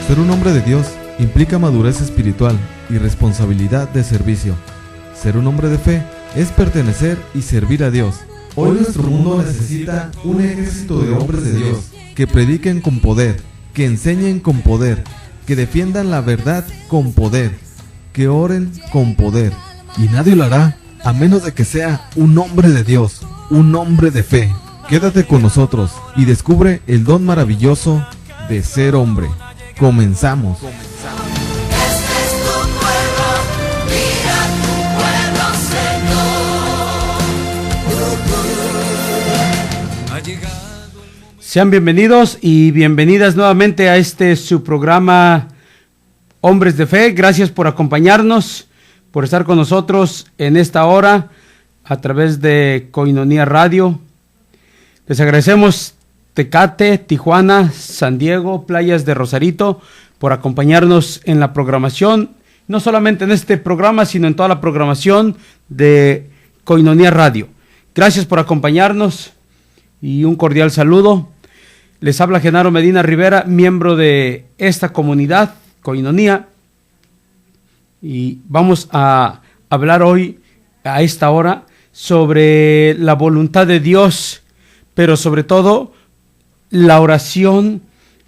Ser un hombre de Dios implica madurez espiritual y responsabilidad de servicio. Ser un hombre de fe es pertenecer y servir a Dios. Hoy nuestro mundo necesita un ejército de hombres de Dios que prediquen con poder, que enseñen con poder, que defiendan la verdad con poder, que oren con poder. Y nadie lo hará a menos de que sea un hombre de Dios, un hombre de fe. Quédate con nosotros y descubre el don maravilloso de ser hombre. Comenzamos. Sean bienvenidos y bienvenidas nuevamente a su programa Hombres de Fe. Gracias por acompañarnos, por estar con nosotros en esta hora a través de Koinonia Radio. Les agradecemos Tecate, Tijuana, San Diego, Playas de Rosarito, por acompañarnos en la programación, no solamente en este programa, sino en toda la programación de Koinonia Radio. Gracias por acompañarnos y un cordial saludo. Les habla Genaro Medina Rivera, miembro de esta comunidad, Koinonia, y vamos a hablar hoy, a esta hora, sobre la voluntad de Dios, pero sobre todo, la oración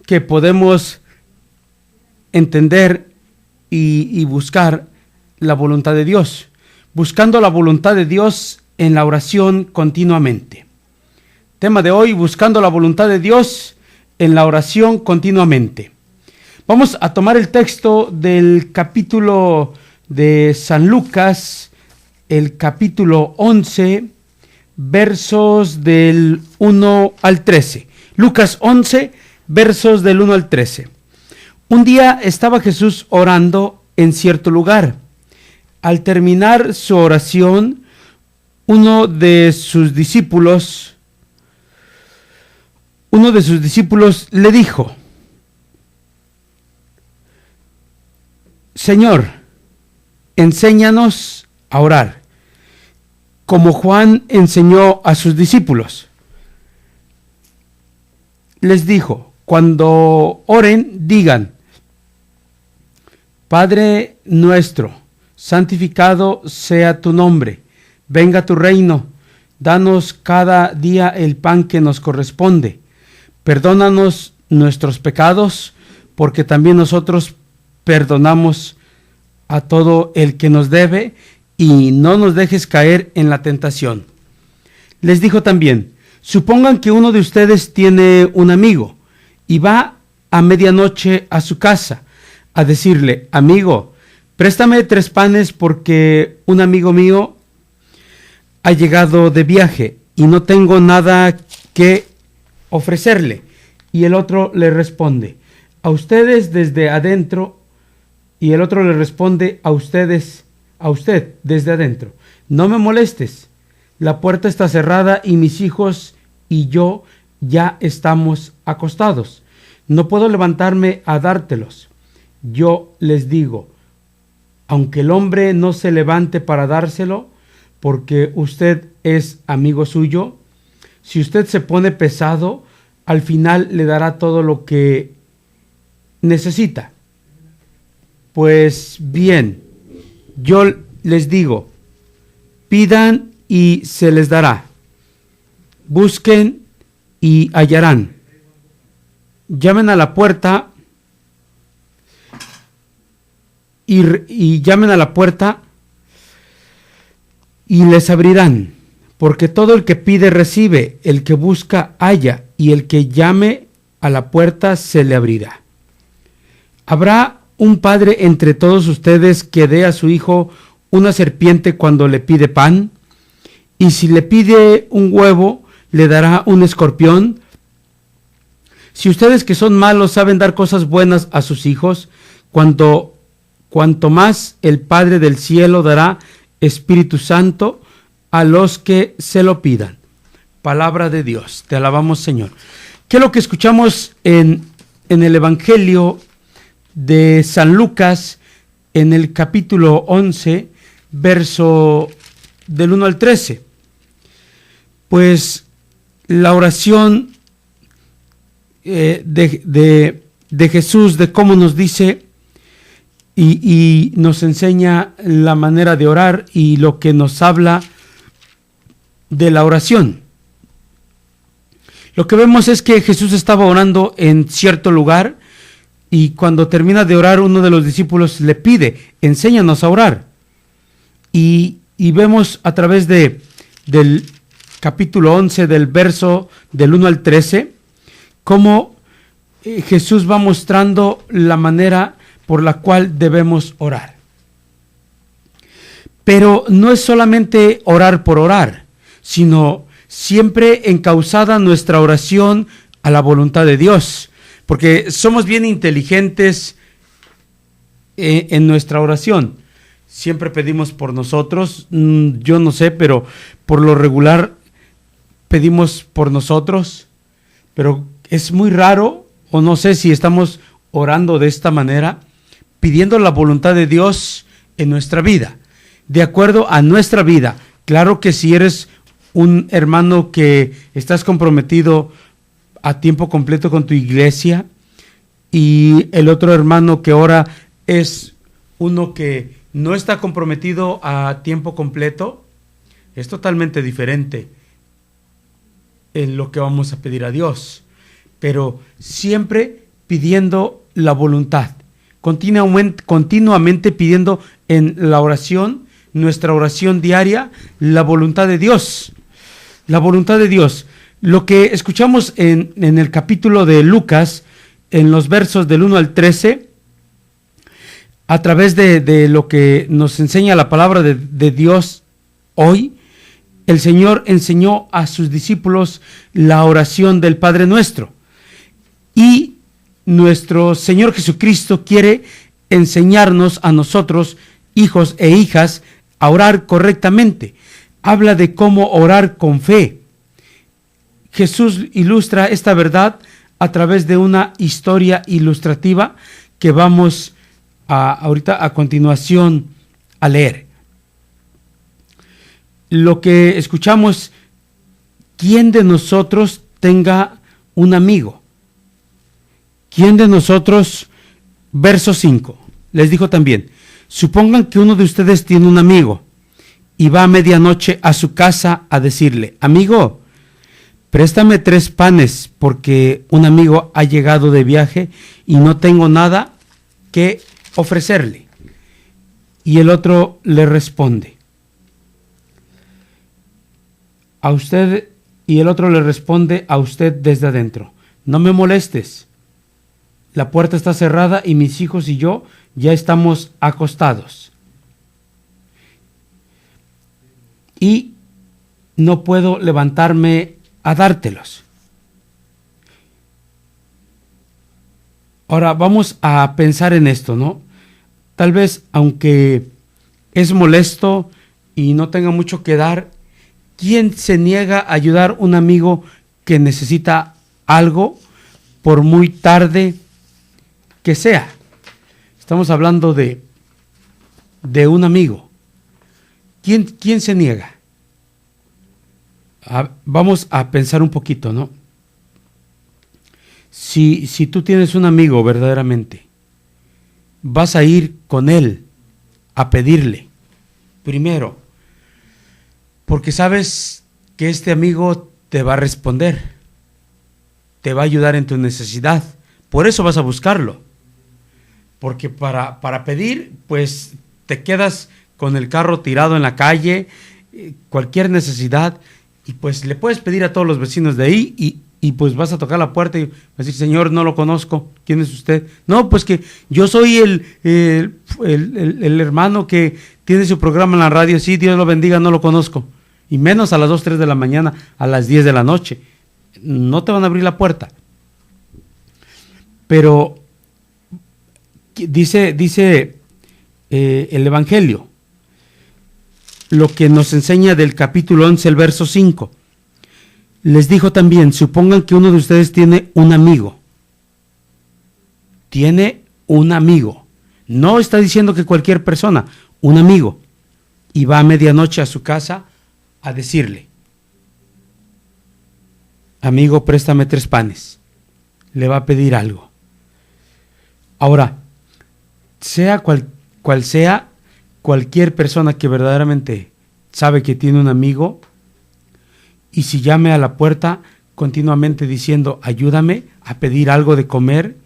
que podemos entender y buscar la voluntad de Dios, buscando la voluntad de Dios en la oración continuamente. Tema de hoy, buscando la voluntad de Dios en la oración continuamente. Vamos a tomar el texto del capítulo de San Lucas, el capítulo 11, versos del 1 al 13. Lucas 11, versos del 1 al 13. Un día estaba Jesús orando en cierto lugar. Al terminar su oración, uno de sus discípulos le dijo: Señor, enséñanos a orar, como Juan enseñó a sus discípulos. Les dijo: cuando oren, digan: Padre nuestro, santificado sea tu nombre, venga tu reino, danos cada día el pan que nos corresponde. Perdónanos nuestros pecados, porque también nosotros perdonamos a todo el que nos debe, y no nos dejes caer en la tentación. Les dijo también: supongan que uno de ustedes tiene un amigo, y va a medianoche a su casa, a decirle: amigo, préstame 3 panes porque un amigo mío ha llegado de viaje, y no tengo nada que ofrecerle. Y el otro le responde: a ustedes desde adentro. Y el otro le responde: a usted desde adentro. No me molestes, la puerta está cerrada y mis hijos y yo ya estamos acostados. No puedo levantarme a dártelos. Yo les digo, aunque el hombre no se levante para dárselo, porque usted es amigo suyo, si usted se pone pesado, al final le dará todo lo que necesita. Pues bien, yo les digo, pidan y se les dará. Busquen y hallarán. Llamen a la puerta y llamen a la puerta y les abrirán. Porque todo el que pide recibe, el que busca halla, y el que llame a la puerta se le abrirá. ¿Habrá un padre entre todos ustedes que dé a su hijo una serpiente cuando le pide pan? Y si le pide un huevo, ¿le dará un escorpión? Si ustedes que son malos saben dar cosas buenas a sus hijos, cuanto más el Padre del cielo dará Espíritu Santo a los que se lo pidan. Palabra de Dios. Te alabamos, Señor. ¿Qué es lo que escuchamos en el Evangelio de San Lucas, en el capítulo 11, verso del 1 al 13? Pues la oración de de Jesús, de cómo nos dice y nos enseña la manera de orar y lo que nos habla de la oración. Lo que vemos es que Jesús estaba orando en cierto lugar y cuando termina de orar, uno de los discípulos le pide, enséñanos a orar. Y vemos a través del capítulo 11, del verso del 1 al 13, cómo Jesús va mostrando la manera por la cual debemos orar. Pero no es solamente orar por orar, sino siempre encauzada nuestra oración a la voluntad de Dios, porque somos bien inteligentes en nuestra oración. Siempre pedimos por nosotros, yo no sé, pero por lo regular pedimos por nosotros, pero es muy raro, o no sé si estamos orando de esta manera, pidiendo la voluntad de Dios en nuestra vida, de acuerdo a nuestra vida. Claro que si eres un hermano que estás comprometido a tiempo completo con tu iglesia y el otro hermano que ora es uno que no está comprometido a tiempo completo, es totalmente diferente en lo que vamos a pedir a Dios, pero siempre pidiendo la voluntad, continuamente pidiendo en la oración, nuestra oración diaria, la voluntad de Dios. La voluntad de Dios. Lo que escuchamos en el capítulo de Lucas, en los versos del 1 al 13, a través de lo que nos enseña la palabra de Dios hoy, el Señor enseñó a sus discípulos la oración del Padre Nuestro. Y nuestro Señor Jesucristo quiere enseñarnos a nosotros, hijos e hijas, a orar correctamente. Habla de cómo orar con fe. Jesús ilustra esta verdad a través de una historia ilustrativa que vamos ahorita a continuación a leer. Lo que escuchamos, ¿quién de nosotros tenga un amigo? ¿Quién de nosotros, verso 5, les dijo también, supongan que uno de ustedes tiene un amigo y va a medianoche a su casa a decirle, amigo, préstame 3 panes porque un amigo ha llegado de viaje y no tengo nada que ofrecerle. Y el otro le responde, a usted desde adentro, no me molestes, la puerta está cerrada y mis hijos y yo ya estamos acostados. Y no puedo levantarme a dártelos. Ahora vamos a pensar en esto, ¿no? Tal vez, aunque es molesto y no tenga mucho que dar, ¿quién se niega a ayudar a un amigo que necesita algo por muy tarde que sea? Estamos hablando de un amigo. ¿Quién se niega? Vamos a pensar un poquito, ¿no? Si tú tienes un amigo verdaderamente, vas a ir con él a pedirle, primero, porque sabes que este amigo te va a responder, te va a ayudar en tu necesidad, por eso vas a buscarlo, porque para pedir, pues te quedas con el carro tirado en la calle, cualquier necesidad, y pues le puedes pedir a todos los vecinos de ahí y pues vas a tocar la puerta y vas a decir, señor, no lo conozco, ¿quién es usted? No, pues que yo soy el hermano que tiene su programa en la radio, sí, Dios lo bendiga, no lo conozco, y menos a las 2, 3 de la mañana, a las 10 de la noche, no te van a abrir la puerta. Pero dice el Evangelio, lo que nos enseña del capítulo 11, el verso 5. Les dijo también, supongan que uno de ustedes tiene un amigo. Tiene un amigo. No está diciendo que cualquier persona, un amigo. Y va a medianoche a su casa a decirle, amigo, préstame 3 panes. Le va a pedir algo. Ahora, sea cual sea, cualquier persona que verdaderamente sabe que tiene un amigo, y si llame a la puerta continuamente diciendo, ayúdame a pedir algo de comer,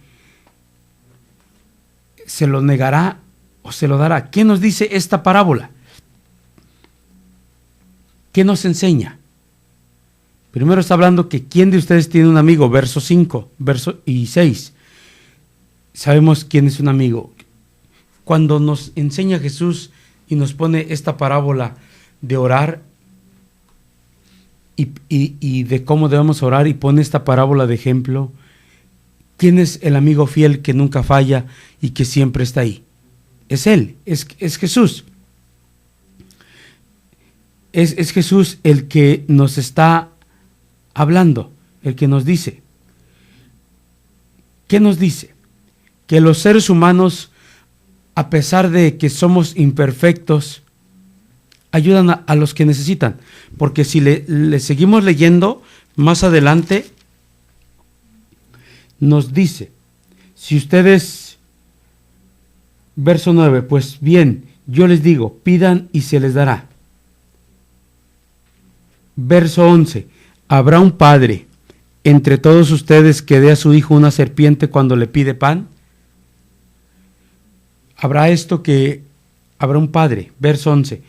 se lo negará o se lo dará. ¿Qué nos dice esta parábola? ¿Qué nos enseña? Primero está hablando que ¿quién de ustedes tiene un amigo? Verso 5, verso y 6. Sabemos quién es un amigo. Cuando nos enseña Jesús y nos pone esta parábola de orar y de cómo debemos orar, y pone esta parábola de ejemplo, ¿quién es el amigo fiel que nunca falla y que siempre está ahí? Es Él, es Jesús. Es Jesús el que nos está hablando, el que nos dice. ¿Qué nos dice? Que los seres humanos, a pesar de que somos imperfectos, ayudan a los que necesitan. Porque si le seguimos leyendo, más adelante nos dice, si ustedes, verso 9, pues bien, yo les digo, pidan y se les dará. Verso 11, ¿habrá un padre entre todos ustedes que dé a su hijo una serpiente cuando le pide pan? Habrá un padre, verso 11,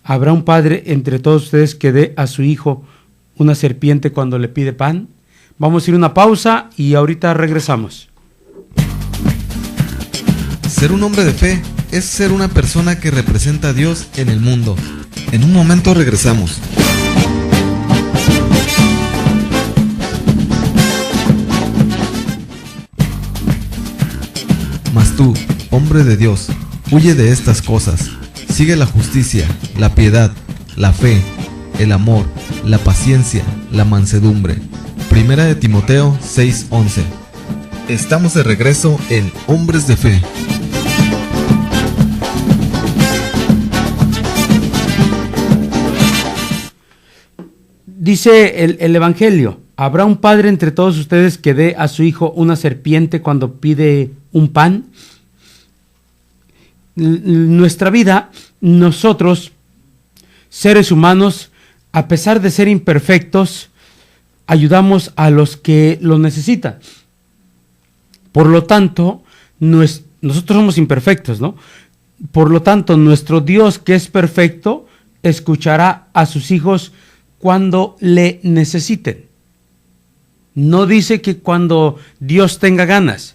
¿habrá un padre entre todos ustedes que dé a su hijo una serpiente cuando le pide pan? Vamos a ir a una pausa y ahorita regresamos. Ser un hombre de fe es ser una persona que representa a Dios en el mundo. En un momento regresamos. Mas tú, hombre de Dios, huye de estas cosas. Sigue la justicia, la piedad, la fe, el amor, la paciencia, la mansedumbre. Primera de Timoteo 6:11. Estamos de regreso en Hombres de Fe. Dice el Evangelio, ¿habrá un padre entre todos ustedes que dé a su hijo una serpiente cuando pide un pan? Nuestra vida, nosotros, seres humanos, a pesar de ser imperfectos, ayudamos a los que lo necesitan. Por lo tanto, nosotros somos imperfectos, ¿no? Por lo tanto, nuestro Dios, que es perfecto, escuchará a sus hijos cuando le necesiten. No dice que cuando Dios tenga ganas,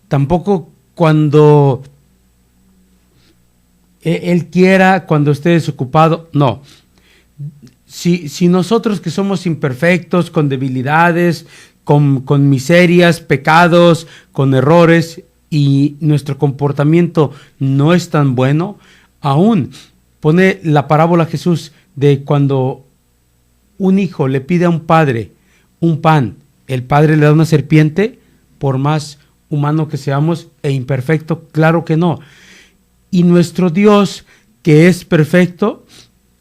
tampoco cuando Él quiera, cuando esté desocupado, no. Si nosotros, que somos imperfectos, con debilidades, con miserias, pecados, con errores, y nuestro comportamiento no es tan bueno, aún pone la parábola Jesús de cuando un hijo le pide a un padre un pan, el padre le da una serpiente, por más humano que seamos e imperfecto, claro que no. Y nuestro Dios, que es perfecto,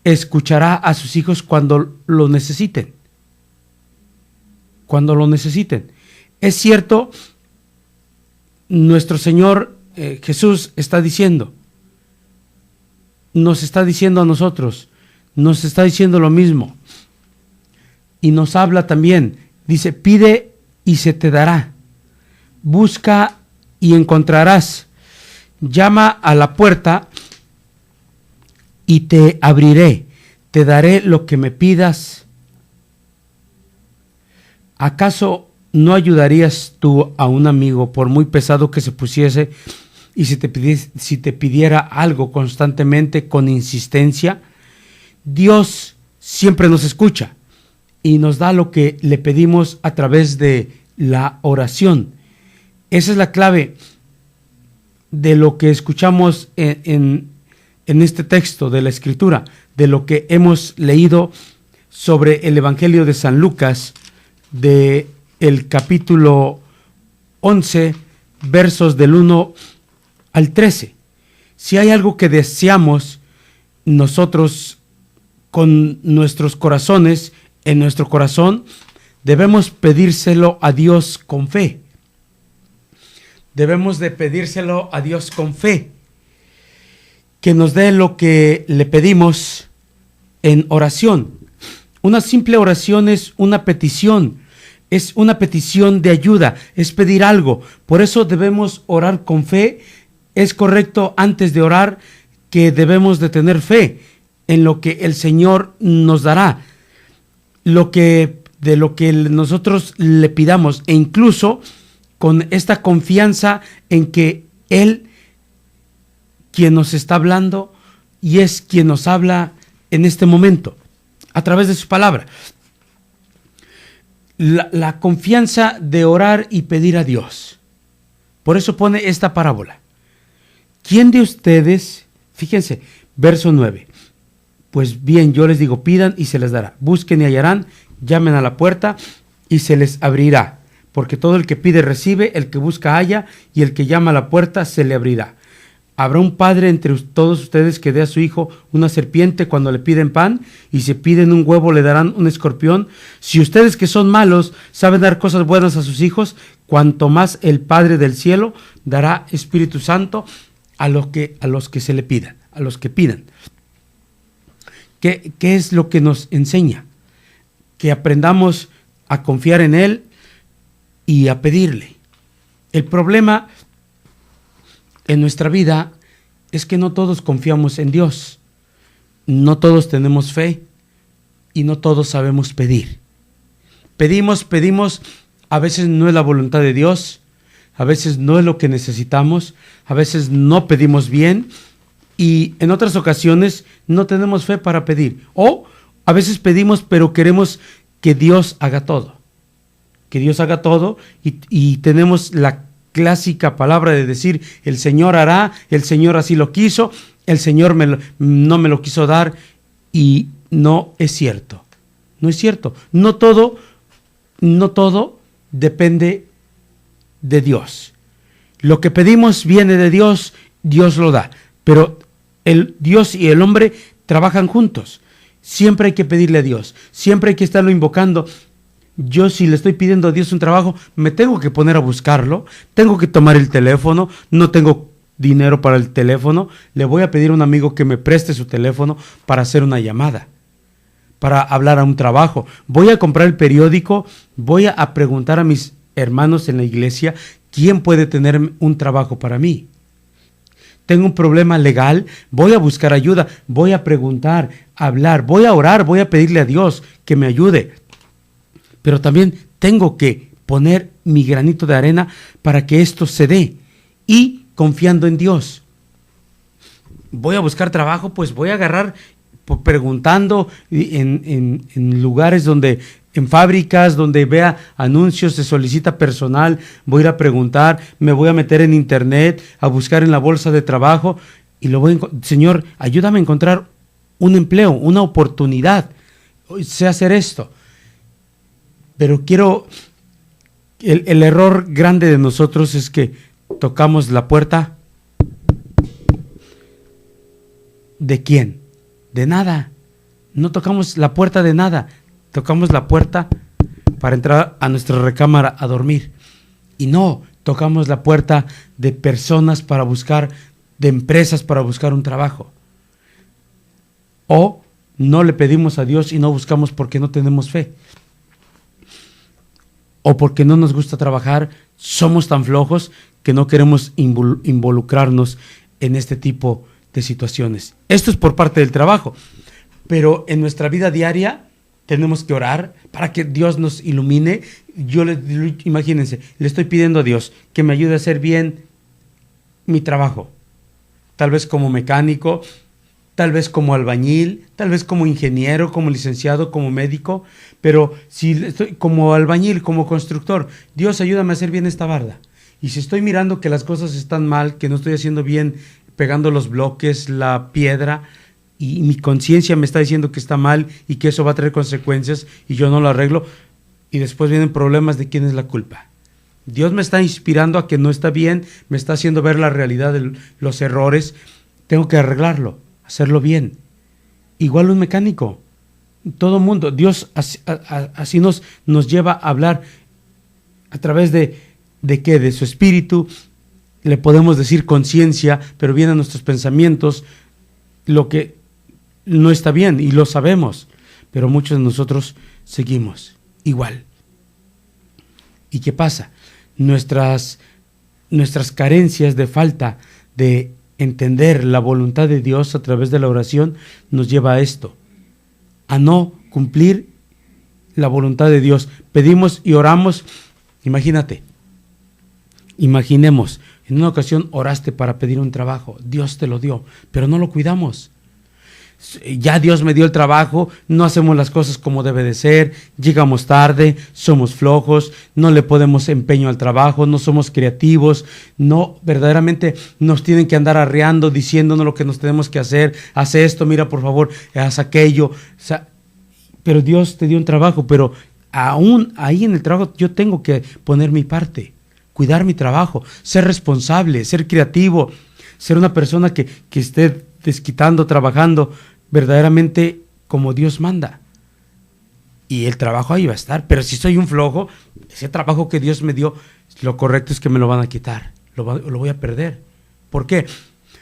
escuchará a sus hijos cuando lo necesiten. Cuando lo necesiten. Es cierto, nuestro Señor Jesús está diciendo, nos está diciendo a nosotros, nos está diciendo lo mismo. Y nos habla también, dice, pide y se te dará. Busca y encontrarás. Llama a la puerta y te abriré. Te daré lo que me pidas. ¿Acaso no ayudarías tú a un amigo, por muy pesado que se pusiese, y si te pidiera algo constantemente, con insistencia? Dios siempre nos escucha y nos da lo que le pedimos a través de la oración. Esa es la clave de lo que escuchamos en este texto de la Escritura, de lo que hemos leído sobre el Evangelio de San Lucas, de el capítulo 11, versos del 1 al 13. Si hay algo que deseamos nosotros con nuestros corazones, en nuestro corazón, debemos pedírselo a Dios con fe. debemos de pedírselo a Dios con fe, que nos dé lo que le pedimos en oración. Una simple oración es una petición de ayuda, es pedir algo. Por eso debemos orar con fe. Es correcto antes de orar que debemos de tener fe en lo que el Señor nos dará, de lo que nosotros le pidamos, e incluso con esta confianza en que Él, quien nos está hablando, y es quien nos habla en este momento, a través de su palabra. La confianza de orar y pedir a Dios. Por eso pone esta parábola. ¿Quién de ustedes, fíjense, verso 9, pues bien, yo les digo, pidan y se les dará, busquen y hallarán, llamen a la puerta y se les abrirá, porque todo el que pide recibe, el que busca halla, y el que llama a la puerta se le abrirá. ¿Habrá un padre entre todos ustedes que dé a su hijo una serpiente cuando le piden pan? Y si piden un huevo le darán un escorpión. Si ustedes que son malos saben dar cosas buenas a sus hijos, cuanto más el Padre del cielo dará Espíritu Santo a los que se le pidan, a los que pidan. ¿Qué es lo que nos enseña? Que aprendamos a confiar en Él y a pedirle. El problema en nuestra vida es que no todos confiamos en Dios, no todos tenemos fe y no todos sabemos pedir. Pedimos, a veces no es la voluntad de Dios, a veces no es lo que necesitamos, a veces no pedimos bien y en otras ocasiones no tenemos fe para pedir. O a veces pedimos pero queremos que Dios haga todo, y tenemos la clásica palabra de decir, el Señor hará, el Señor así lo quiso, el Señor no me lo quiso dar, y no es cierto. No todo depende de Dios. Lo que pedimos viene de Dios, Dios lo da, pero el Dios y el hombre trabajan juntos. Siempre hay que pedirle a Dios, siempre hay que estarlo invocando. Yo, si le estoy pidiendo a Dios un trabajo, me tengo que poner a buscarlo, tengo que tomar el teléfono, no tengo dinero para el teléfono, le voy a pedir a un amigo que me preste su teléfono para hacer una llamada, para hablar a un trabajo. Voy a comprar el periódico, voy a preguntar a mis hermanos en la iglesia, ¿quién puede tener un trabajo para mí? Tengo un problema legal, voy a buscar ayuda, voy a preguntar, hablar, voy a orar, voy a pedirle a Dios que me ayude. Pero también tengo que poner mi granito de arena para que esto se dé, y confiando en Dios. Voy a buscar trabajo, pues voy a agarrar preguntando en lugares donde, en fábricas donde vea anuncios, se solicita personal, voy a ir a preguntar, me voy a meter en internet, a buscar en la bolsa de trabajo, y Señor, ayúdame a encontrar un empleo, una oportunidad, sé hacer esto. Pero el error grande de nosotros es que tocamos la puerta. ¿De quién? De nada. No tocamos la puerta de nada. Tocamos la puerta para entrar a nuestra recámara a dormir. Y no, tocamos la puerta de personas de empresas para buscar un trabajo. O no le pedimos a Dios y no buscamos porque no tenemos fe. O porque no nos gusta trabajar, somos tan flojos que no queremos involucrarnos en este tipo de situaciones. Esto es por parte del trabajo, pero en nuestra vida diaria tenemos que orar para que Dios nos ilumine. Imagínense, le estoy pidiendo a Dios que me ayude a hacer bien mi trabajo, tal vez como mecánico, tal vez como albañil, tal vez como ingeniero, como licenciado, como médico, pero si estoy como albañil, como constructor, Dios, ayúdame a hacer bien esta barda. Y si estoy mirando que las cosas están mal, que no estoy haciendo bien, pegando los bloques, la piedra, y mi conciencia me está diciendo que está mal y que eso va a traer consecuencias y yo no lo arreglo, y después vienen problemas de quién es la culpa. Dios me está inspirando a que no está bien, me está haciendo ver la realidad de los errores, tengo que arreglarlo, hacerlo bien. Igual un mecánico, todo mundo, Dios así nos lleva a hablar a través de qué, de su espíritu, le podemos decir conciencia, pero viene a nuestros pensamientos lo que no está bien y lo sabemos, pero muchos de nosotros seguimos igual. ¿Y qué pasa? Nuestras carencias de falta de entender la voluntad de Dios a través de la oración nos lleva a esto, a no cumplir la voluntad de Dios. Pedimos y oramos. Imaginemos, en una ocasión oraste para pedir un trabajo, Dios te lo dio, pero no lo cuidamos. Ya Dios me dio el trabajo, no hacemos las cosas como debe de ser, llegamos tarde, somos flojos, no le ponemos empeño al trabajo, no somos creativos, no, verdaderamente nos tienen que andar arreando, diciéndonos lo que nos tenemos que hacer, haz esto, mira por favor, haz aquello. O sea, pero Dios te dio un trabajo, pero aún ahí en el trabajo yo tengo que poner mi parte, cuidar mi trabajo, ser responsable, ser creativo, ser una persona que esté desquitando, trabajando verdaderamente como Dios manda. Y el trabajo ahí va a estar, pero si soy un flojo, ese trabajo que Dios me dio, lo correcto es que me lo van a quitar, lo voy a perder. ¿Por qué?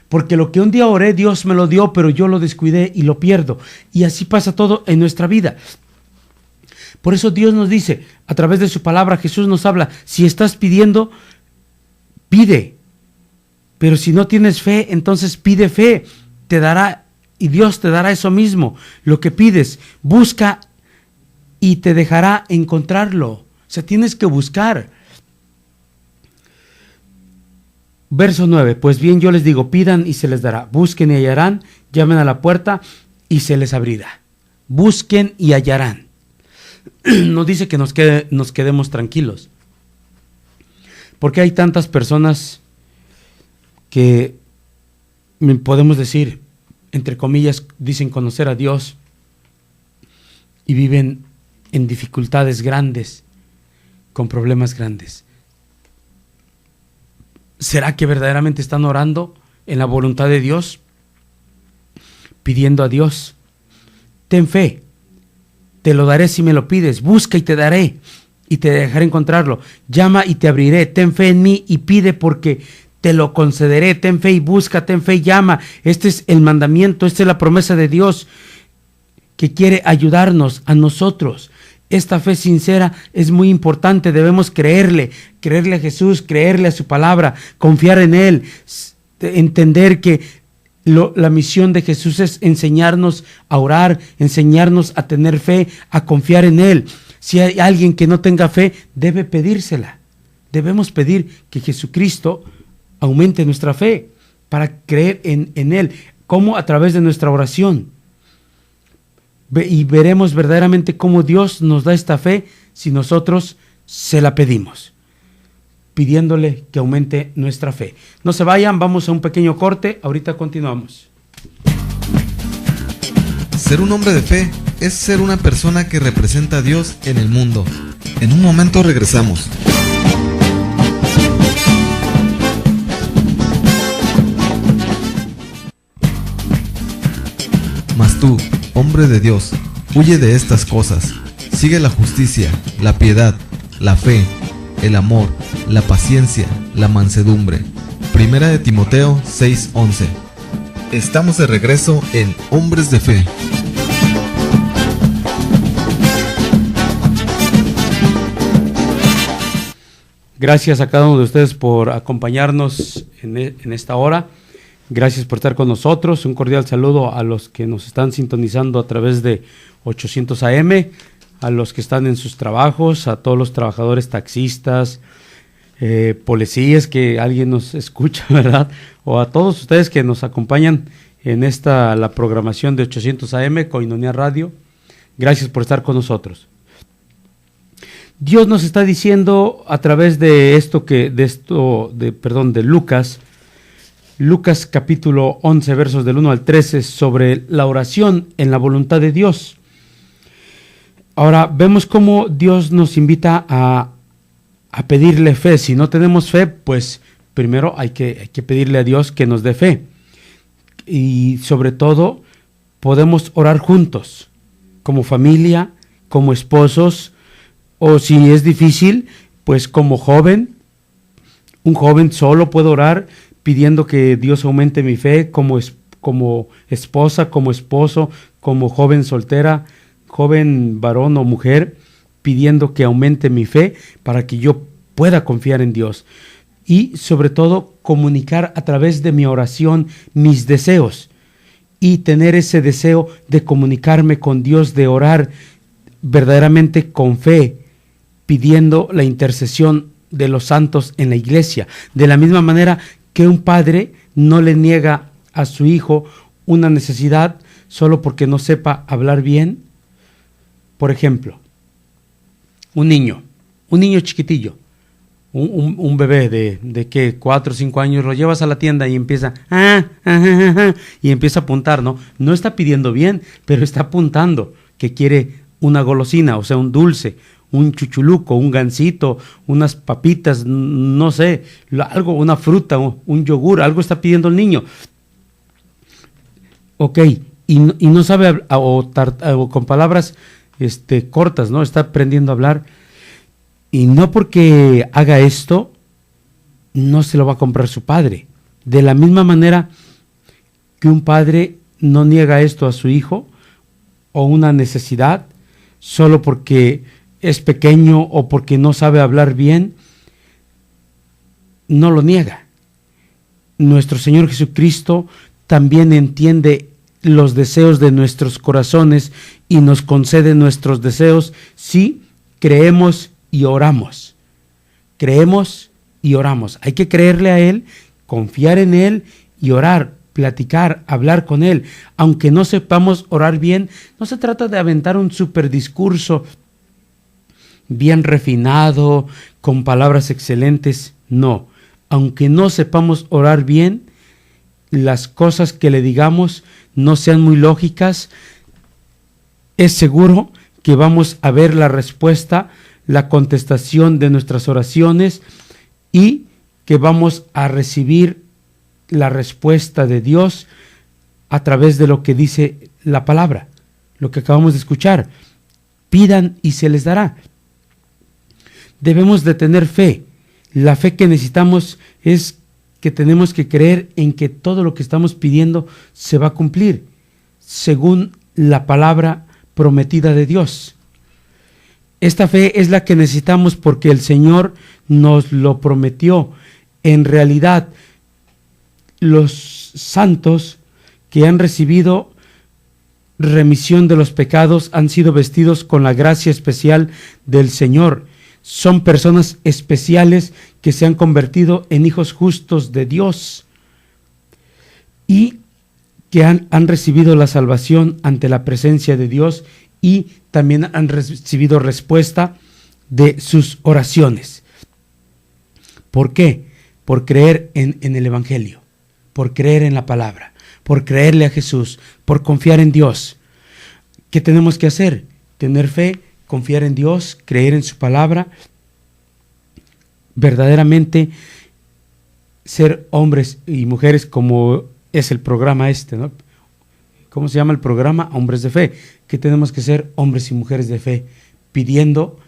Porque lo que un día oré, Dios me lo dio, pero yo lo descuidé y lo pierdo. Y así pasa todo en nuestra vida. Por eso Dios nos dice, a través de su palabra, Jesús nos habla, si estás pidiendo, pide. Pero si no tienes fe, entonces pide fe, te dará, y Dios te dará eso mismo, lo que pides. Busca y te dejará encontrarlo. O sea, tienes que buscar. Verso 9, pues bien yo les digo, pidan y se les dará, busquen y hallarán, llamen a la puerta y se les abrirá. Busquen y hallarán. No dice que nos quedemos tranquilos, porque hay tantas personas que podemos decir, entre comillas, dicen conocer a Dios y viven en dificultades grandes, con problemas grandes. ¿Será que verdaderamente están orando en la voluntad de Dios? Pidiendo a Dios. Ten fe, te lo daré si me lo pides, busca y te daré y te dejaré encontrarlo, llama y te abriré, ten fe en mí y pide porque te lo concederé, ten fe y busca, ten fe y llama. Este es el mandamiento, esta es la promesa de Dios que quiere ayudarnos a nosotros. Esta fe sincera es muy importante, debemos creerle a Jesús, creerle a su palabra, confiar en Él, entender que la misión de Jesús es enseñarnos a orar, enseñarnos a tener fe, a confiar en Él. Si hay alguien que no tenga fe, debe pedírsela. Debemos pedir que Jesucristo aumente nuestra fe para creer en Él. ¿Cómo? A través de nuestra oración. Y veremos verdaderamente cómo Dios nos da esta fe si nosotros se la pedimos, pidiéndole que aumente nuestra fe. No se vayan, vamos a un pequeño corte, ahorita continuamos. Ser un hombre de fe es ser una persona que representa a Dios en el mundo. En un momento regresamos. Mas tú, hombre de Dios, huye de estas cosas. Sigue la justicia, la piedad, la fe, el amor, la paciencia, la mansedumbre. Primera de Timoteo 6:11. Estamos de regreso en Hombres de Fe. Gracias a cada uno de ustedes por acompañarnos en esta hora. Gracias por estar con nosotros. Un cordial saludo a los que nos están sintonizando a través de 800 AM, a los que están en sus trabajos, a todos los trabajadores taxistas, policías que alguien nos escucha, ¿verdad? O a todos ustedes que nos acompañan en la programación de 800 AM, Koinonia Radio. Gracias por estar con nosotros. Dios nos está diciendo a través de Lucas capítulo 11 versos del 1 al 13 sobre la oración en la voluntad de Dios. Ahora vemos cómo Dios nos invita a pedirle fe. Si no tenemos fe, pues primero hay que pedirle a Dios que nos dé fe. Y sobre todo podemos orar juntos, como familia, como esposos, o si es difícil, pues como joven, Un joven solo puede orar pidiendo que Dios aumente mi fe como esposa, como esposo, como joven soltera, joven varón o mujer, pidiendo que aumente mi fe para que yo pueda confiar en Dios. Y sobre todo comunicar a través de mi oración mis deseos y tener ese deseo de comunicarme con Dios, de orar verdaderamente con fe, pidiendo la intercesión de los santos en la iglesia. De la misma manera que un padre no le niega a su hijo una necesidad solo porque no sepa hablar bien. Por ejemplo, un niño chiquitillo, un bebé de ¿qué? 4 o 5 años, lo llevas a la tienda y empieza y empieza a apuntar, ¿no? No está pidiendo bien, pero está apuntando que quiere una golosina, o sea, un dulce, un chuchuluco, un gansito, unas papitas, no sé, algo, una fruta, un yogur, algo está pidiendo el niño. Ok, y no sabe, o con palabras cortas, ¿no? Está aprendiendo a hablar. Y no porque haga esto, no se lo va a comprar su padre. De la misma manera que un padre no niega esto a su hijo, o una necesidad, solo porque es pequeño o porque no sabe hablar bien, no lo niega. Nuestro Señor Jesucristo también entiende los deseos de nuestros corazones y nos concede nuestros deseos si creemos y oramos. Creemos y oramos. Hay que creerle a Él, confiar en Él y orar, platicar, hablar con Él. Aunque no sepamos orar bien, no se trata de aventar un super discurso bien refinado, con palabras excelentes. No, aunque no sepamos orar bien, las cosas que le digamos no sean muy lógicas, es seguro que vamos a ver la respuesta, la contestación de nuestras oraciones y que vamos a recibir la respuesta de Dios a través de lo que dice la palabra, lo que acabamos de escuchar. Pidan y se les dará. Debemos de tener fe. La fe que necesitamos es que tenemos que creer en que todo lo que estamos pidiendo se va a cumplir, según la palabra prometida de Dios. Esta fe es la que necesitamos porque el Señor nos lo prometió. En realidad, los santos que han recibido remisión de los pecados han sido vestidos con la gracia especial del Señor. Son personas especiales que se han convertido en hijos justos de Dios y que han recibido la salvación ante la presencia de Dios y también han recibido respuesta de sus oraciones. ¿Por qué? Por creer en el Evangelio, por creer en la palabra, por creerle a Jesús, por confiar en Dios. ¿Qué tenemos que hacer? Tener fe, confiar en Dios, creer en su palabra, verdaderamente ser hombres y mujeres como es el programa ¿no? ¿Cómo se llama el programa? Hombres de Fe. Que tenemos que ser hombres y mujeres de fe, pidiendo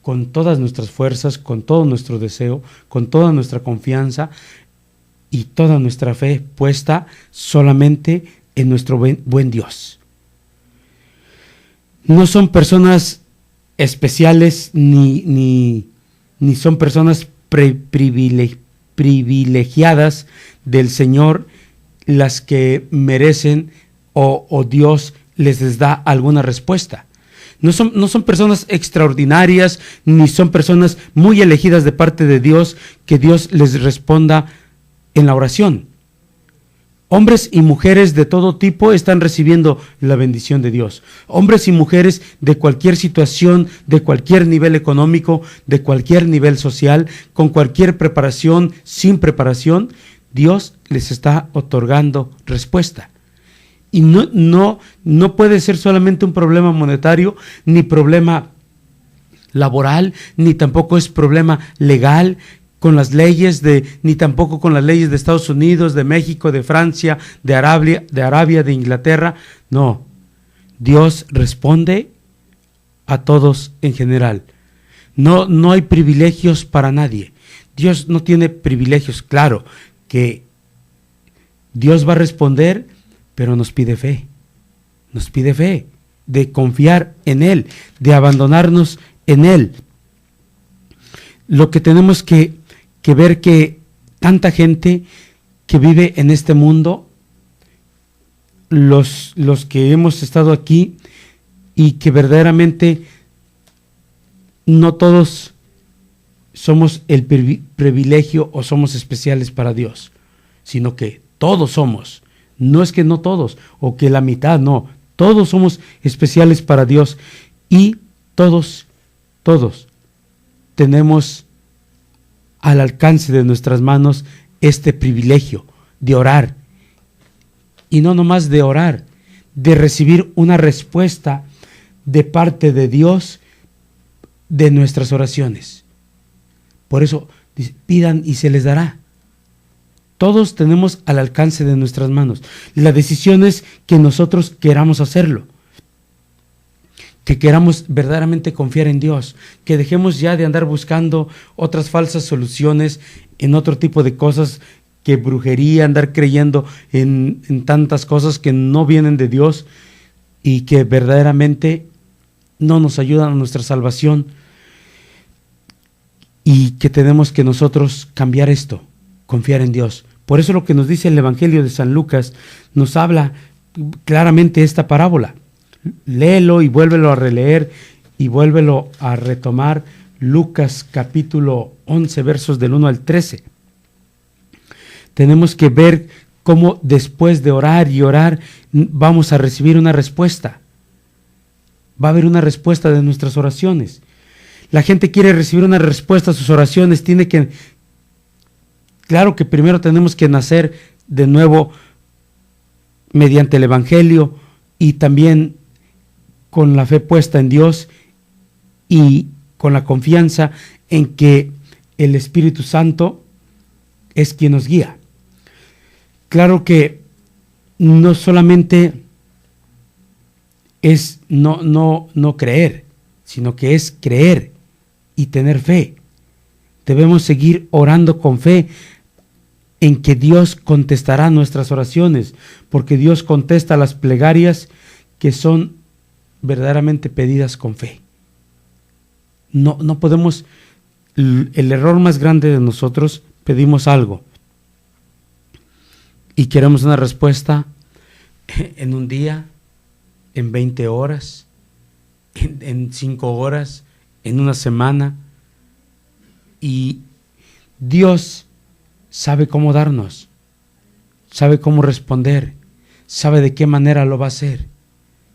con todas nuestras fuerzas, con todo nuestro deseo, con toda nuestra confianza y toda nuestra fe puesta solamente en nuestro buen Dios. No son personas especiales ni son personas privilegiadas del Señor las que merecen o Dios les da alguna respuesta. No son personas extraordinarias, ni son personas muy elegidas de parte de Dios que Dios les responda en la oración. Hombres y mujeres de todo tipo están recibiendo la bendición de Dios. Hombres y mujeres de cualquier situación, de cualquier nivel económico, de cualquier nivel social, con cualquier preparación, sin preparación, Dios les está otorgando respuesta. Y no puede ser solamente un problema monetario, ni problema laboral, ni tampoco es problema legal con las leyes ni tampoco con las leyes de Estados Unidos, de México, de Francia, de Arabia, de Inglaterra. No, Dios responde a todos en general. No hay privilegios para nadie. Dios no tiene privilegios. Claro que Dios va a responder, pero nos pide fe. Nos pide fe de confiar en Él, de abandonarnos en Él. Lo que tenemos que ver que tanta gente que vive en este mundo, los que hemos estado aquí y que verdaderamente no todos somos el privilegio o somos especiales para Dios, sino que todos somos. No es que no todos o que la mitad, no. Todos somos especiales para Dios y todos tenemos al alcance de nuestras manos este privilegio de orar. Y no nomás de orar, de recibir una respuesta de parte de Dios de nuestras oraciones. Por eso pidan y se les dará. Todos tenemos al alcance de nuestras manos. La decisión es que nosotros queramos hacerlo, que queramos verdaderamente confiar en Dios, que dejemos ya de andar buscando otras falsas soluciones en otro tipo de cosas, que brujería, andar creyendo en tantas cosas que no vienen de Dios y que verdaderamente no nos ayudan a nuestra salvación, y que tenemos que nosotros cambiar esto, confiar en Dios. Por eso lo que nos dice el Evangelio de San Lucas nos habla claramente esta parábola. Léelo y vuélvelo a releer y vuélvelo a retomar. Lucas capítulo 11 versos del 1 al 13. Tenemos que ver cómo después de orar y orar vamos a recibir una respuesta. Va a haber una respuesta de nuestras oraciones. La gente quiere recibir una respuesta a sus oraciones, claro que primero tenemos que nacer de nuevo mediante el Evangelio y también con la fe puesta en Dios y con la confianza en que el Espíritu Santo es quien nos guía. Claro que no solamente es no creer, sino que es creer y tener fe. Debemos seguir orando con fe en que Dios contestará nuestras oraciones, porque Dios contesta las plegarias que son verdaderamente pedidas con fe. No podemos, el error más grande de nosotros, pedimos algo y queremos una respuesta en un día, en 20 horas, en 5 horas, en una semana, y Dios sabe cómo darnos, sabe cómo responder, sabe de qué manera lo va a hacer.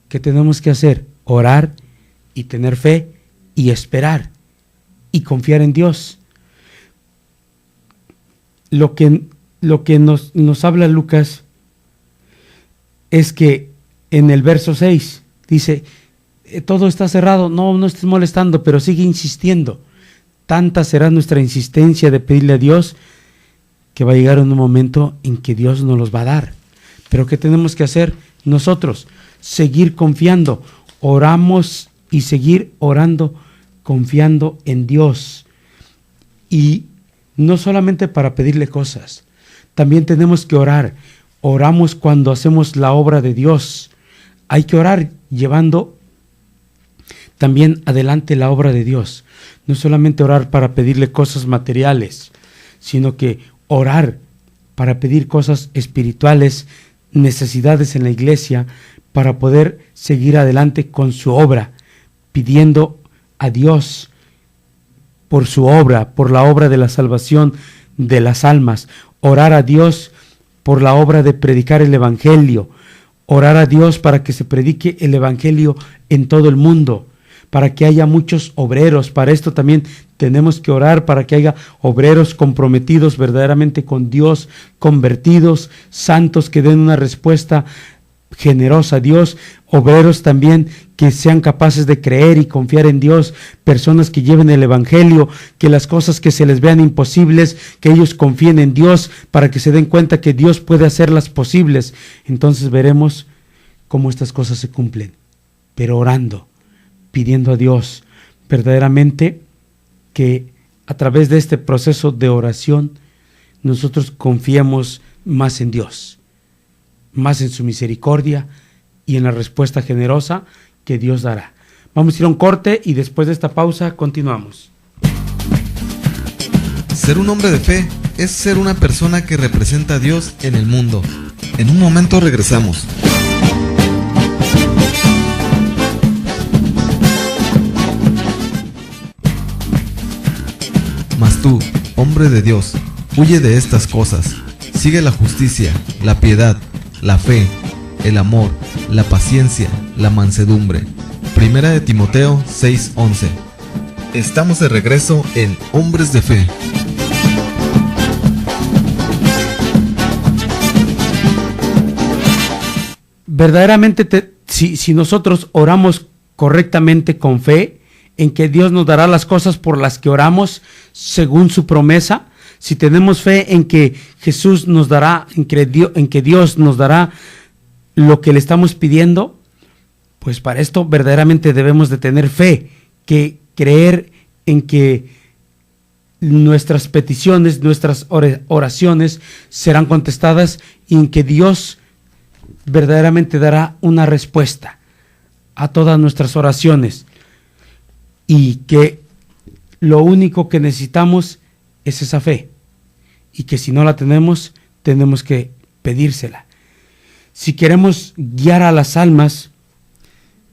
¿Qué tenemos que hacer? Orar y tener fe y esperar y confiar en Dios. Lo que nos habla Lucas es que en el verso 6 dice: todo está cerrado, no estés molestando, pero sigue insistiendo. Tanta será nuestra insistencia de pedirle a Dios que va a llegar un momento en que Dios nos los va a dar. Pero ¿qué tenemos que hacer nosotros? Seguir confiando. Oramos y seguir orando, confiando en Dios. Y no solamente para pedirle cosas, también tenemos que orar. Oramos cuando hacemos la obra de Dios. Hay que orar llevando también adelante la obra de Dios. No solamente orar para pedirle cosas materiales, sino que orar para pedir cosas espirituales, necesidades en la iglesia, para poder seguir adelante con su obra, pidiendo a Dios por su obra, por la obra de la salvación de las almas. Orar a Dios por la obra de predicar el Evangelio. Orar a Dios para que se predique el Evangelio en todo el mundo, para que haya muchos obreros. Para esto también tenemos que orar, para que haya obreros comprometidos verdaderamente con Dios, convertidos, santos, que den una respuesta generosa a Dios, obreros también que sean capaces de creer y confiar en Dios, personas que lleven el Evangelio, que las cosas que se les vean imposibles, que ellos confíen en Dios para que se den cuenta que Dios puede hacerlas posibles. Entonces veremos cómo estas cosas se cumplen, pero orando, pidiendo a Dios verdaderamente que a través de este proceso de oración, nosotros confiemos más en Dios, más en su misericordia y en la respuesta generosa que Dios dará. Vamos a ir a un corte y después de esta pausa continuamos. Ser un hombre de fe es ser una persona que representa a Dios en el mundo. En un momento regresamos. Mas tú, hombre de Dios, huye de estas cosas. Sigue la justicia, la piedad, la fe, el amor, la paciencia, la mansedumbre. Primera de Timoteo 6:11. Estamos de regreso en Hombres de Fe. Verdaderamente, si nosotros oramos correctamente con fe, en que Dios nos dará las cosas por las que oramos según su promesa, si tenemos fe en que Jesús nos dará, en que Dios nos dará lo que le estamos pidiendo, pues para esto verdaderamente debemos de tener fe, que creer en que nuestras peticiones, nuestras oraciones serán contestadas y en que Dios verdaderamente dará una respuesta a todas nuestras oraciones, y que lo único que necesitamos es esa fe, y que si no la tenemos, tenemos que pedírsela. Si queremos guiar a las almas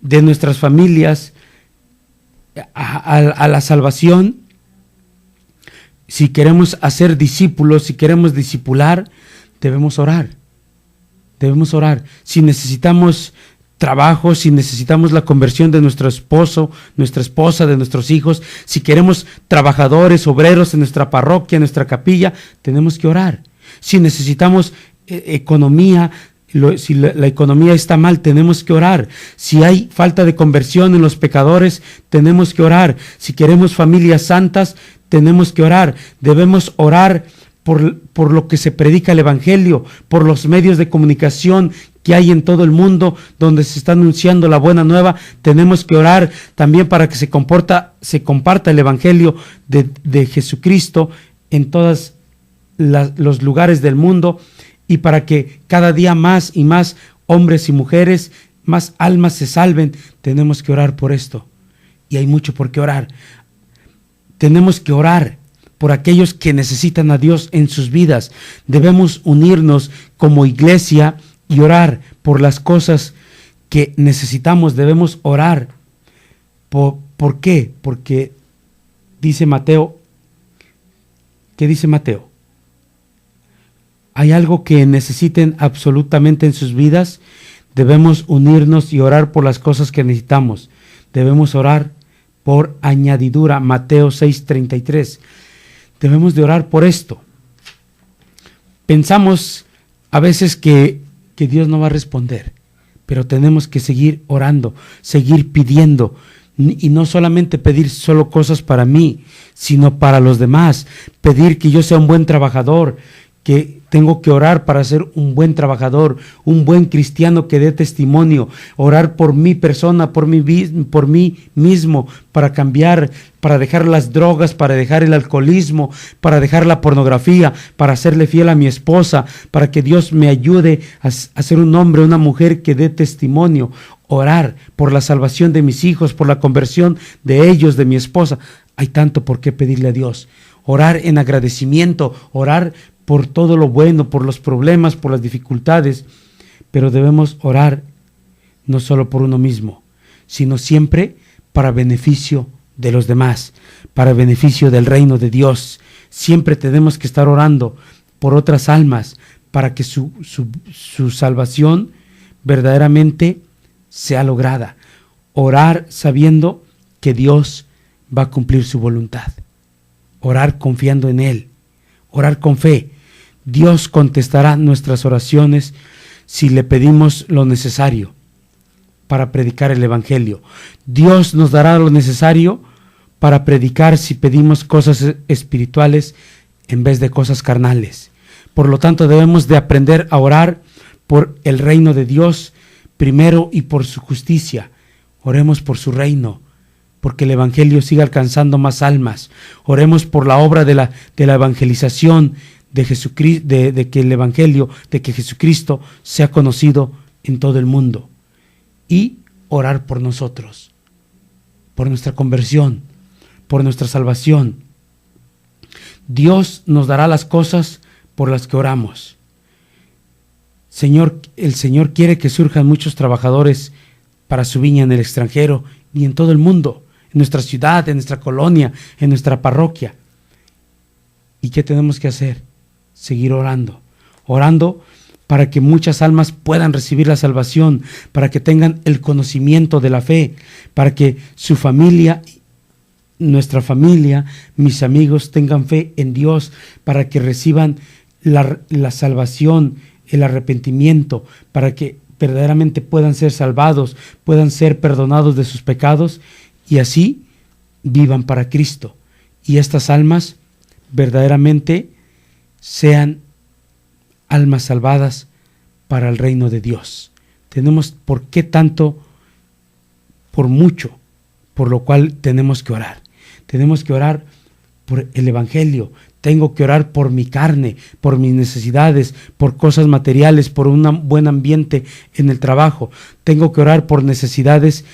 de nuestras familias a la salvación, si queremos hacer discípulos, si queremos discipular, debemos orar. Debemos orar. Si necesitamos trabajo, si necesitamos la conversión de nuestro esposo, nuestra esposa, de nuestros hijos, si queremos trabajadores, obreros en nuestra parroquia, en nuestra capilla, tenemos que orar. Si necesitamos economía, si la economía está mal, tenemos que orar. Si hay falta de conversión en los pecadores, tenemos que orar. Si queremos familias santas, tenemos que orar. Debemos orar por lo que se predica el Evangelio, por los medios de comunicación que hay en todo el mundo donde se está anunciando la buena nueva. Tenemos que orar también para que se comparta el Evangelio de Jesucristo en todos los lugares del mundo, y para que cada día más y más hombres y mujeres, más almas se salven. Tenemos que orar por esto, y hay mucho por qué orar. Tenemos que orar por aquellos que necesitan a Dios en sus vidas. Debemos unirnos como iglesia y orar por las cosas que necesitamos. Debemos orar. ¿Por qué? Porque dice Mateo, ¿qué dice Mateo? ¿Hay algo que necesiten absolutamente en sus vidas? Debemos unirnos y orar por las cosas que necesitamos. Debemos orar por añadidura. Mateo 6:33. Debemos de orar por esto. Pensamos a veces que Dios no va a responder, pero tenemos que seguir orando, seguir pidiendo, y no solamente pedir solo cosas para mí, sino para los demás. Pedir que yo sea un buen trabajador, que tengo que orar para ser un buen trabajador, un buen cristiano que dé testimonio. Orar por mi persona, por mí mismo, para cambiar, para dejar las drogas, para dejar el alcoholismo, para dejar la pornografía, para serle fiel a mi esposa, para que Dios me ayude a ser un hombre, una mujer que dé testimonio. Orar por la salvación de mis hijos, por la conversión de ellos, de mi esposa. Hay tanto por qué pedirle a Dios. Orar en agradecimiento, orar por todo lo bueno, por los problemas, por las dificultades, pero debemos orar no solo por uno mismo, sino siempre para beneficio de los demás, para beneficio del reino de Dios. Siempre tenemos que estar orando por otras almas para que su salvación verdaderamente sea lograda. Orar sabiendo que Dios va a cumplir su voluntad. Orar confiando en Él. Orar con fe. Dios contestará nuestras oraciones si le pedimos lo necesario para predicar el Evangelio. Dios nos dará lo necesario para predicar si pedimos cosas espirituales en vez de cosas carnales. Por lo tanto, debemos de aprender a orar por el reino de Dios primero y por su justicia. Oremos por su reino, porque el Evangelio siga alcanzando más almas. Oremos por la obra de la evangelización de Jesucristo, de que el Evangelio, de que Jesucristo sea conocido en todo el mundo. Y orar por nosotros, por nuestra conversión, por nuestra salvación. Dios nos dará las cosas por las que oramos. El Señor quiere que surjan muchos trabajadores para su viña en el extranjero y en todo el mundo, en nuestra ciudad, en nuestra colonia, en nuestra parroquia. ¿Y qué tenemos que hacer? Seguir orando, orando para que muchas almas puedan recibir la salvación, para que tengan el conocimiento de la fe, para que su familia, nuestra familia, mis amigos tengan fe en Dios, para que reciban la salvación, el arrepentimiento, para que verdaderamente puedan ser salvados, puedan ser perdonados de sus pecados y así vivan para Cristo. Y estas almas verdaderamente sean almas salvadas para el reino de Dios. Tenemos por qué tanto, por mucho, por lo cual tenemos que orar. Tenemos que orar por el Evangelio. Tengo que orar por mi carne, por mis necesidades, por cosas materiales, por un buen ambiente en el trabajo. Tengo que orar por necesidades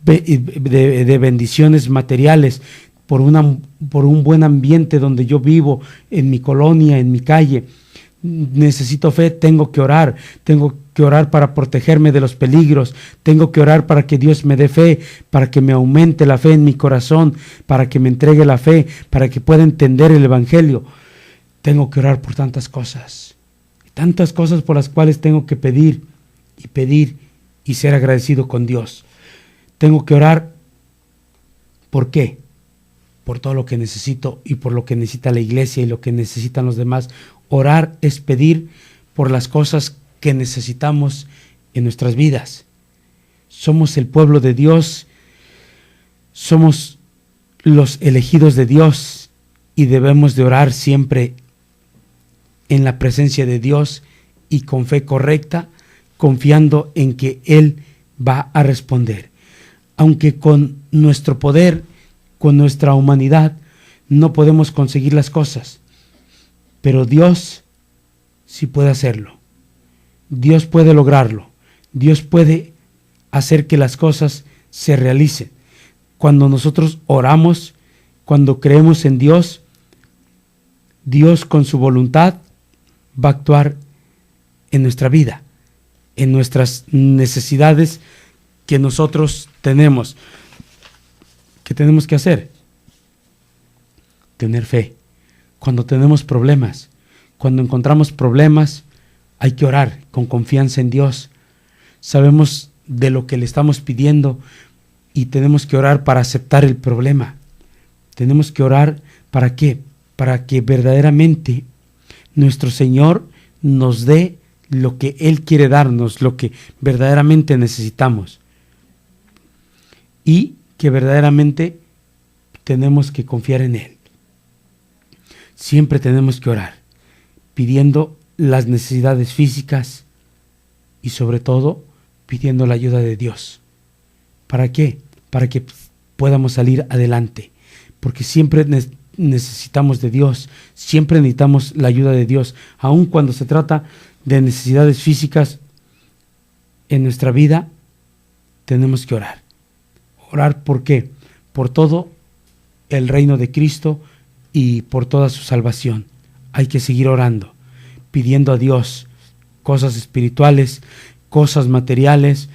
de bendiciones materiales, por un buen ambiente donde yo vivo, en mi colonia, en mi calle. Necesito fe, tengo que orar para protegerme de los peligros, tengo que orar para que Dios me dé fe, para que me aumente la fe en mi corazón, para que me entregue la fe, para que pueda entender el Evangelio. Tengo que orar por tantas cosas por las cuales tengo que pedir y ser agradecido con Dios. Tengo que orar, ¿por qué? Por todo lo que necesito y por lo que necesita la iglesia y lo que necesitan los demás. Orar es pedir por las cosas que necesitamos en nuestras vidas. Somos el pueblo de Dios, somos los elegidos de Dios y debemos de orar siempre en la presencia de Dios y con fe correcta, confiando en que Él va a responder. Aunque con nuestro poder, con nuestra humanidad, no podemos conseguir las cosas, pero Dios sí puede hacerlo. Dios puede lograrlo. Dios puede hacer que las cosas se realicen. Cuando nosotros oramos, cuando creemos en Dios, Dios con su voluntad va a actuar en nuestra vida, en nuestras necesidades que nosotros tenemos. ¿Qué tenemos que hacer? Tener fe. Cuando tenemos problemas, cuando encontramos problemas, hay que orar con confianza en Dios. Sabemos de lo que le estamos pidiendo y tenemos que orar para aceptar el problema. Tenemos que orar ¿para qué? Para que verdaderamente nuestro Señor nos dé lo que Él quiere darnos, lo que verdaderamente necesitamos. Y que verdaderamente tenemos que confiar en Él. Siempre tenemos que orar, pidiendo las necesidades físicas y sobre todo pidiendo la ayuda de Dios. ¿Para qué? Para que podamos salir adelante, porque siempre necesitamos de Dios, siempre necesitamos la ayuda de Dios, aun cuando se trata de necesidades físicas en nuestra vida, tenemos que orar. ¿Orar por qué? Por todo el reino de Cristo y por toda su salvación. Hay que seguir orando, pidiendo a Dios cosas espirituales, cosas materiales,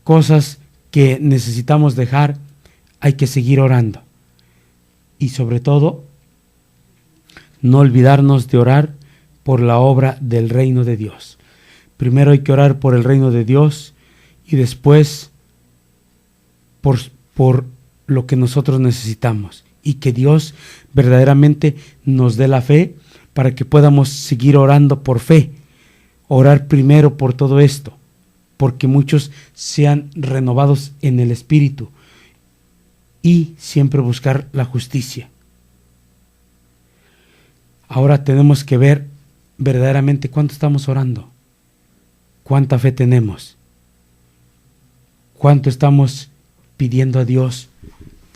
cosas que necesitamos dejar. Hay que seguir orando. Y sobre todo, no olvidarnos de orar por la obra del reino de Dios. Primero hay que orar por el reino de Dios y después por lo que nosotros necesitamos. Y que Dios verdaderamente nos dé la fe para que podamos seguir orando por fe. Orar primero por todo esto, porque muchos sean renovados en el espíritu y siempre buscar la justicia. Ahora tenemos que ver verdaderamente cuánto estamos orando, cuánta fe tenemos, cuánto estamos pidiendo a Dios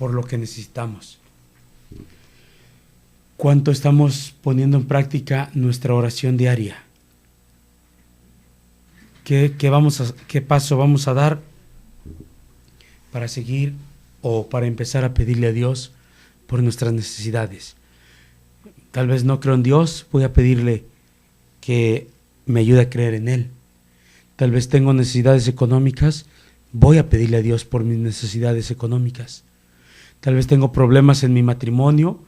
por lo que necesitamos. ¿Cuánto estamos poniendo en práctica nuestra oración diaria? ¿Qué paso vamos a dar para seguir o para empezar a pedirle a Dios por nuestras necesidades? Tal vez no creo en Dios, voy a pedirle que me ayude a creer en Él. Tal vez tengo necesidades económicas, voy a pedirle a Dios por mis necesidades económicas. Tal vez tengo problemas en mi matrimonio,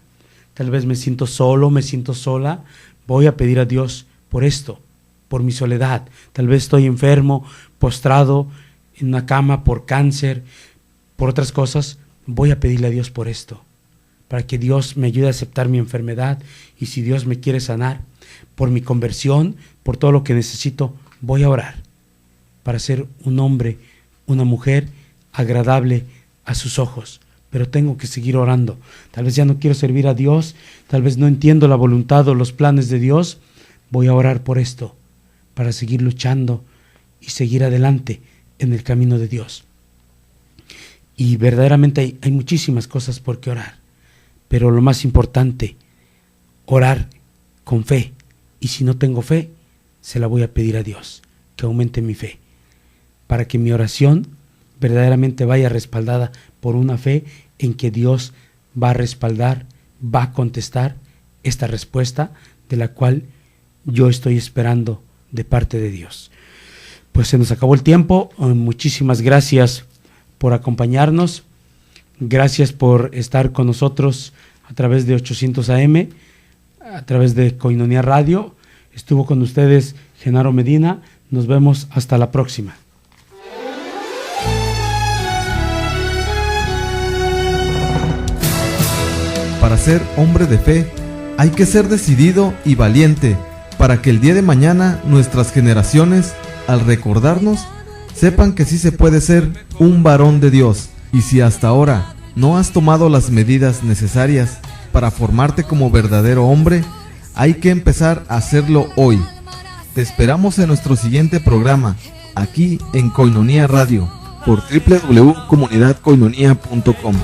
tal vez me siento solo, me siento sola, voy a pedir a Dios por esto, por mi soledad. Tal vez estoy enfermo, postrado en una cama por cáncer, por otras cosas, voy a pedirle a Dios por esto, para que Dios me ayude a aceptar mi enfermedad, y si Dios me quiere sanar, por mi conversión, por todo lo que necesito, voy a orar para ser un hombre, una mujer agradable a sus ojos. Pero tengo que seguir orando. Tal vez ya no quiero servir a Dios, tal vez no entiendo la voluntad o los planes de Dios. Voy a orar por esto, para seguir luchando y seguir adelante en el camino de Dios. Y verdaderamente hay muchísimas cosas por qué orar, pero lo más importante, orar con fe. Y si no tengo fe, se la voy a pedir a Dios, que aumente mi fe, para que mi oración verdaderamente vaya respaldada por una fe en que Dios va a respaldar, va a contestar esta respuesta de la cual yo estoy esperando de parte de Dios. Pues se nos acabó el tiempo. Muchísimas gracias por acompañarnos. Gracias por estar con nosotros a través de 800 AM, a través de Koinonia Radio. Estuvo con ustedes Genaro Medina. Nos vemos hasta la próxima. Para ser hombre de fe, hay que ser decidido y valiente, para que el día de mañana nuestras generaciones, al recordarnos, sepan que sí se puede ser un varón de Dios. Y si hasta ahora no has tomado las medidas necesarias para formarte como verdadero hombre, hay que empezar a hacerlo hoy. Te esperamos en nuestro siguiente programa, aquí en Koinonia Radio, por www.comunidadkoinonia.com.